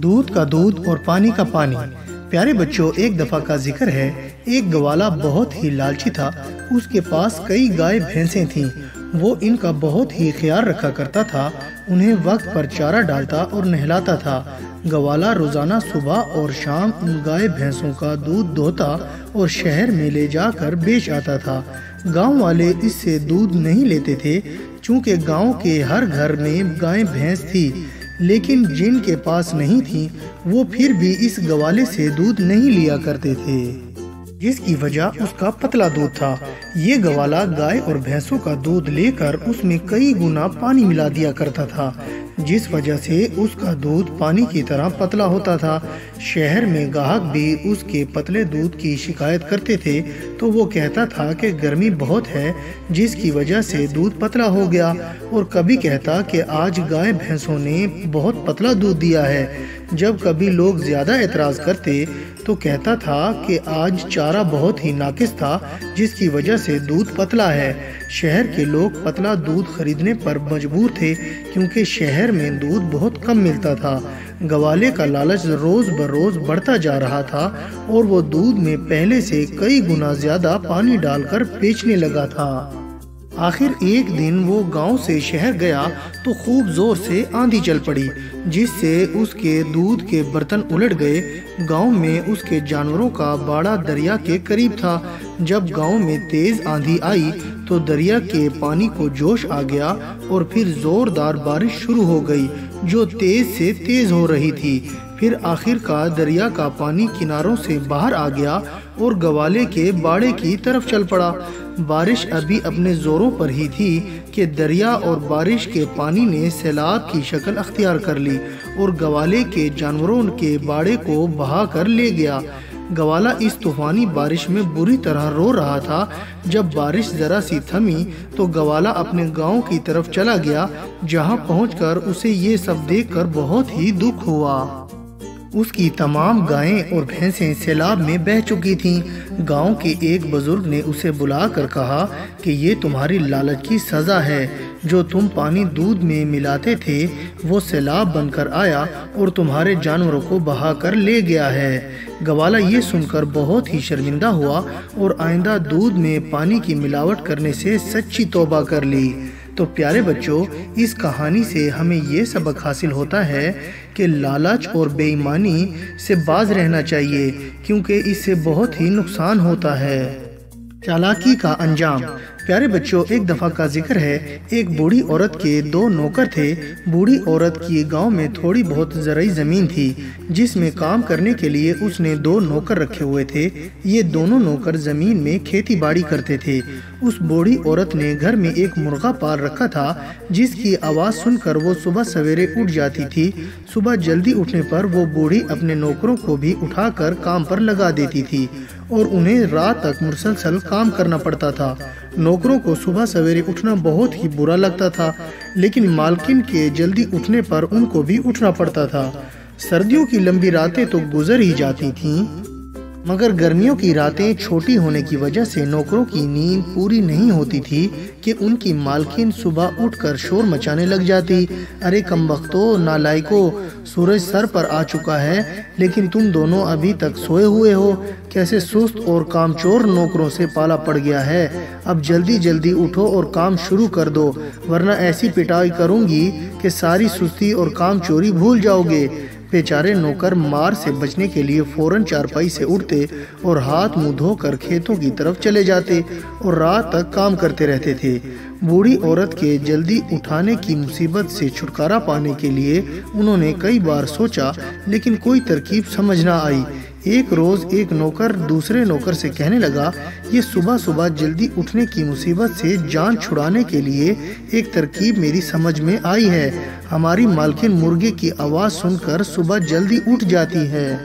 دودھ کا دودھ اور پانی کا پانی۔ پیارے بچوں، ایک دفعہ کا ذکر ہے، ایک گوالا بہت ہی لالچی تھا۔ اس کے پاس کئی گائے بھینسیں تھیں۔ وہ ان کا بہت ہی خیال رکھا کرتا تھا، انہیں وقت پر چارہ ڈالتا اور نہلاتا تھا۔ گوالا روزانہ صبح اور شام ان گائے بھینسوں کا دودھ دوہتا اور شہر میں لے جا کر بیچ آتا تھا۔ گاؤں والے اس سے دودھ نہیں لیتے تھے، چونکہ گاؤں کے ہر گھر میں گائے بھینس تھی، لیکن جن کے پاس نہیں تھی وہ پھر بھی اس گوالے سے دودھ نہیں لیا کرتے تھے، جس کی وجہ اس کا پتلا دودھ تھا۔ یہ گوالا گائے اور بھینسوں کا دودھ لے کر اس میں کئی گنا پانی ملا دیا کرتا تھا، جس وجہ سے اس کا دودھ پانی کی طرح پتلا ہوتا تھا۔ شہر میں گاہک بھی اس کے پتلے دودھ کی شکایت کرتے تھے تو وہ کہتا تھا کہ گرمی بہت ہے جس کی وجہ سے دودھ پتلا ہو گیا، اور کبھی کہتا کہ آج گائے بھینسوں نے بہت پتلا دودھ دیا ہے۔ جب کبھی لوگ زیادہ اعتراض کرتے تو کہتا تھا کہ آج چارہ بہت ہی ناقص تھا جس کی وجہ سے دودھ پتلا ہے۔ شہر کے لوگ پتلا دودھ خریدنے پر مجبور تھے کیونکہ شہر میں دودھ بہت کم ملتا تھا۔ گوالے کا لالچ روز بروز بڑھتا جا رہا تھا اور وہ دودھ میں پہلے سے کئی گنا زیادہ پانی ڈال کر بیچنے لگا تھا۔ آخر ایک دن وہ گاؤں سے شہر گیا تو خوب زور سے آندھی چل پڑی، جس سے اس کے دودھ کے برتن الٹ گئے۔ گاؤں میں اس کے جانوروں کا باڑا دریا کے قریب تھا۔ جب گاؤں میں تیز آندھی آئی تو دریا کے پانی کو جوش آ گیا اور پھر زوردار بارش شروع ہو گئی جو تیز سے تیز ہو رہی تھی۔ پھر آخر کار دریا کا پانی کناروں سے باہر آ گیا اور گوالے کے باڑے کی طرف چل پڑا۔ بارش ابھی اپنے زوروں پر ہی تھی کہ دریا اور بارش کے پانی نے سیلاب کی شکل اختیار کر لی اور گوالے کے جانوروں کے باڑے کو بہا کر لے گیا۔ گوالا اس طوفانی بارش میں بری طرح رو رہا تھا۔ جب بارش ذرا سی تھمی تو گوالا اپنے گاؤں کی طرف چلا گیا، جہاں پہنچ کر اسے یہ سب دیکھ کر بہت ہی دکھ ہوا۔ اس کی تمام گائیں اور بھینسیں سیلاب میں بہہ چکی تھیں۔ گاؤں کے ایک بزرگ نے اسے بلا کر کہا کہ یہ تمہاری لالچ کی سزا ہے۔ جو تم پانی دودھ میں ملاتے تھے وہ سیلاب بن کر آیا اور تمہارے جانوروں کو بہا کر لے گیا ہے۔ گوالا یہ سن کر بہت ہی شرمندہ ہوا اور آئندہ دودھ میں پانی کی ملاوٹ کرنے سے سچی توبہ کر لی۔ تو پیارے بچوں، اس کہانی سے ہمیں یہ سبق حاصل ہوتا ہے کہ لالچ اور بے ایمانی سے باز رہنا چاہیے، کیونکہ اس سے بہت ہی نقصان ہوتا ہے۔ چالاکی کا انجام۔ پیارے بچوں، ایک دفعہ کا ذکر ہے، ایک بوڑھی عورت کے دو نوکر تھے۔ بوڑھی عورت کی گاؤں میں تھوڑی بہت زرعی زمین تھی جس میں کام کرنے کے لیے اس نے دو نوکر رکھے ہوئے تھے۔ یہ دونوں نوکر زمین میں کھیتی باڑی کرتے تھے۔ اس بوڑھی عورت نے گھر میں ایک مرغا پال رکھا تھا جس کی آواز سن کر وہ صبح سویرے اٹھ جاتی تھی۔ صبح جلدی اٹھنے پر وہ بوڑھی اپنے نوکروں کو بھی اٹھا کر کام پر لگا دیتی تھی اور انہیں رات تک مسلسل کام کرنا پڑتا تھا۔ نوکروں کو صبح سویرے اٹھنا بہت ہی برا لگتا تھا، لیکن مالکن کے جلدی اٹھنے پر ان کو بھی اٹھنا پڑتا تھا۔ سردیوں کی لمبی راتیں تو گزر ہی جاتی تھیں، مگر گرمیوں کی راتیں چھوٹی ہونے کی وجہ سے نوکروں کی نیند پوری نہیں ہوتی تھی کہ ان کی مالکن صبح اٹھ کر شور مچانے لگ جاتی۔ ارے کم بختو، نالائکو، سورج سر پر آ چکا ہے لیکن تم دونوں ابھی تک سوئے ہوئے ہو۔ کیسے سست اور کام چور نوکروں سے پالا پڑ گیا ہے۔ اب جلدی جلدی اٹھو اور کام شروع کر دو، ورنہ ایسی پٹائی کروں گی کہ ساری سستی اور کام چوری بھول جاؤ گے۔ بیچارے نوکر مار سے بچنے کے لیے فوراً چارپائی سے اٹھتے اور ہاتھ منہ دھو کر کھیتوں کی طرف چلے جاتے اور رات تک کام کرتے رہتے تھے۔ بوڑھی عورت کے جلدی اٹھانے کی مصیبت سے چھٹکارا پانے کے لیے انہوں نے کئی بار سوچا، لیکن کوئی ترکیب سمجھ نہ آئی۔ ایک روز ایک نوکر دوسرے نوکر سے کہنے لگا، یہ صبح صبح جلدی اٹھنے کی مصیبت سے جان چھڑانے کے لیے ایک ترکیب میری سمجھ میں آئی ہے۔ ہماری مالکن مرغے کی آواز سن کر صبح جلدی اٹھ جاتی ہے،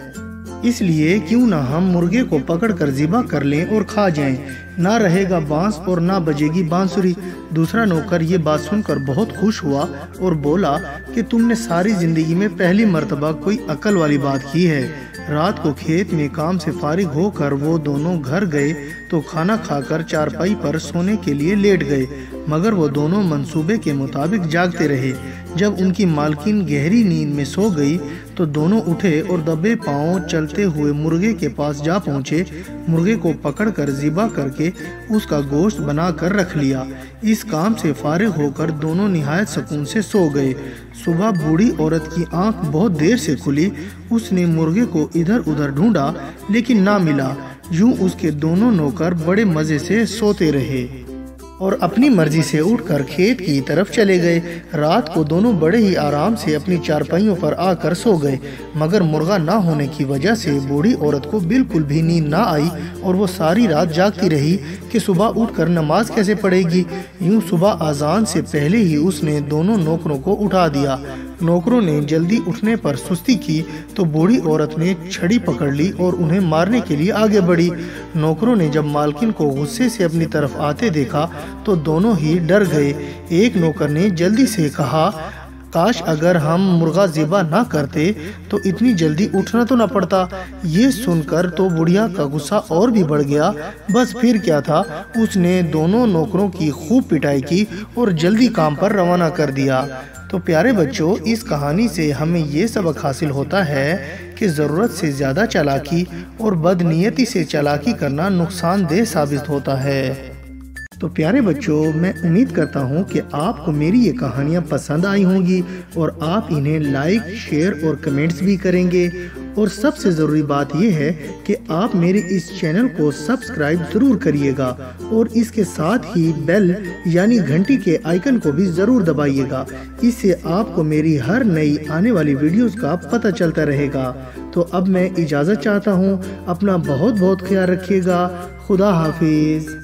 اس لیے کیوں نہ ہم مرغے کو پکڑ کر ذبح کر لیں اور کھا جائیں۔ نہ رہے گا بانس اور نہ بجے گی بانسری۔ دوسرا نوکر یہ بات سن کر بہت خوش ہوا اور بولا کہ تم نے ساری زندگی میں پہلی مرتبہ کوئی عقل والی بات کی ہے۔ رات کو کھیت میں کام سے فارغ ہو کر وہ دونوں گھر گئے تو کھانا کھا کر چارپائی پر سونے کے لیے لیٹ گئے۔ مگر وہ دونوں منصوبے کے مطابق جاگتے رہے۔ جب ان کی مالکن گہری نیند میں سو گئی تو دونوں اٹھے اور دبے پاؤں چلتے ہوئے مرغے کے پاس جا پہنچے۔ مرغے کو پکڑ کر ذبح کر کے اس کا گوشت بنا کر رکھ لیا۔ اس کام سے فارغ ہو کر دونوں نہایت سکون سے سو گئے۔ صبح بوڑھی عورت کی آنکھ بہت دیر سے کھلی۔ اس نے مرغے کو ادھر ادھر ڈھونڈا لیکن نہ ملا۔ یوں اس کے دونوں نوکر بڑے مزے سے سوتے رہے اور اپنی مرضی سے اٹھ کر کھیت کی طرف چلے گئے۔ رات کو دونوں بڑے ہی آرام سے اپنی چارپائیوں پر آ کر سو گئے، مگر مرغا نہ ہونے کی وجہ سے بوڑھی عورت کو بالکل بھی نیند نہ آئی اور وہ ساری رات جاگتی رہی کہ صبح اٹھ کر نماز کیسے پڑھے گی۔ یوں صبح اذان سے پہلے ہی اس نے دونوں نوکروں کو اٹھا دیا۔ نوکروں نے جلدی اٹھنے پر سستی کی تو بوڑھی عورت نے چھڑی پکڑ لی اور انہیں مارنے کے لیے آگے بڑھی۔ نوکروں نے جب مالکن کو غصے سے اپنی طرف آتے دیکھا تو دونوں ہی ڈر گئے۔ ایک نوکر نے جلدی سے کہا، کاش اگر ہم مرغا ذبح نہ کرتے تو اتنی جلدی اٹھنا تو نہ پڑتا۔ یہ سن کر تو بڑھیا کا غصہ اور بھی بڑھ گیا۔ بس پھر کیا تھا، اس نے دونوں نوکروں کی خوب پٹائی کی اور جلدی کام پر روانہ کر دیا۔ تو پیارے بچوں، اس کہانی سے ہمیں یہ سبق حاصل ہوتا ہے کہ ضرورت سے زیادہ چالاکی اور بدنیتی سے چالاکی کرنا نقصان دہ ثابت ہوتا ہے۔ تو پیارے بچوں، میں امید کرتا ہوں کہ آپ کو میری یہ کہانیاں پسند آئی ہوں گی اور آپ انہیں لائک، شیئر اور کمنٹس بھی کریں گے۔ اور سب سے ضروری بات یہ ہے کہ آپ میرے اس چینل کو سبسکرائب ضرور کریے گا اور اس کے ساتھ ہی بیل یعنی گھنٹی کے آئیکن کو بھی ضرور دبائیے گا۔ اس سے آپ کو میری ہر نئی آنے والی ویڈیوز کا پتہ چلتا رہے گا۔ تو اب میں اجازت چاہتا ہوں، اپنا بہت بہت خیال رکھیے گا۔ خدا حافظ۔